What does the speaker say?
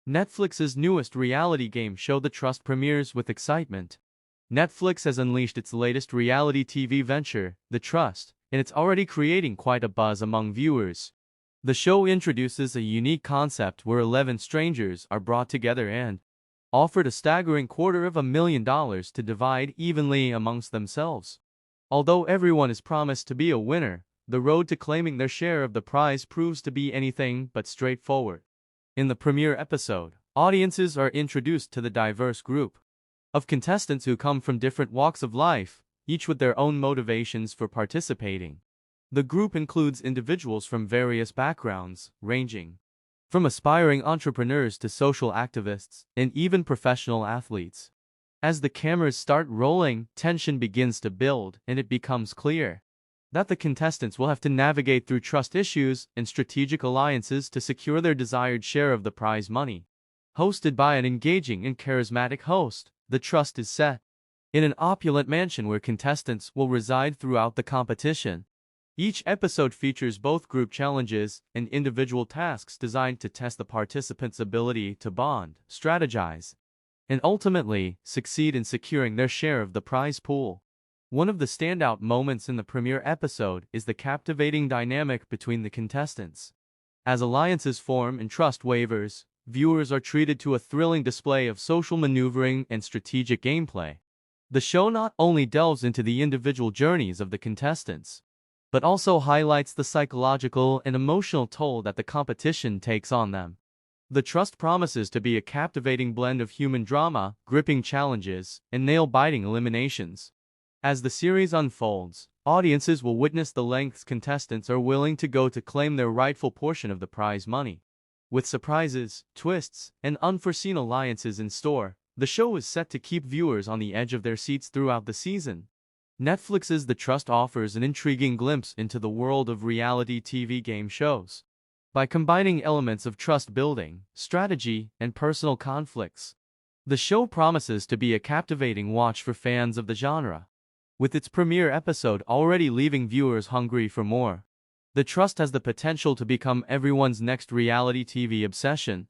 Netflix's newest reality game show The Trust premieres with excitement. Netflix has unleashed its latest reality TV venture, The Trust, and it's already creating quite a buzz among viewers. The show introduces a unique concept where 11 strangers are brought together and offered a staggering $250,000 to divide evenly amongst themselves. Although everyone is promised to be a winner, the road to claiming their share of the prize proves to be anything but straightforward. In the premiere episode, audiences are introduced to the diverse group of contestants who come from different walks of life, each with their own motivations for participating. The group includes individuals from various backgrounds, ranging from aspiring entrepreneurs to social activists, and even professional athletes. As the cameras start rolling, tension begins to build, and it becomes clear that the contestants will have to navigate through trust issues and strategic alliances to secure their desired share of the prize money. Hosted by an engaging and charismatic host, The Trust is set in an opulent mansion where contestants will reside throughout the competition. Each episode features both group challenges and individual tasks designed to test the participants' ability to bond, strategize, and ultimately succeed in securing their share of the prize pool. One of the standout moments in the premiere episode is the captivating dynamic between the contestants. As alliances form and trust wavers, viewers are treated to a thrilling display of social maneuvering and strategic gameplay. The show not only delves into the individual journeys of the contestants, but also highlights the psychological and emotional toll that the competition takes on them. The Trust promises to be a captivating blend of human drama, gripping challenges, and nail-biting eliminations. As the series unfolds, audiences will witness the lengths contestants are willing to go to claim their rightful portion of the prize money. With surprises, twists, and unforeseen alliances in store, the show is set to keep viewers on the edge of their seats throughout the season. Netflix's The Trust offers an intriguing glimpse into the world of reality TV game shows. By combining elements of trust building, strategy, and personal conflicts, the show promises to be a captivating watch for fans of the genre. With its premiere episode already leaving viewers hungry for more, The Trust has the potential to become everyone's next reality TV obsession.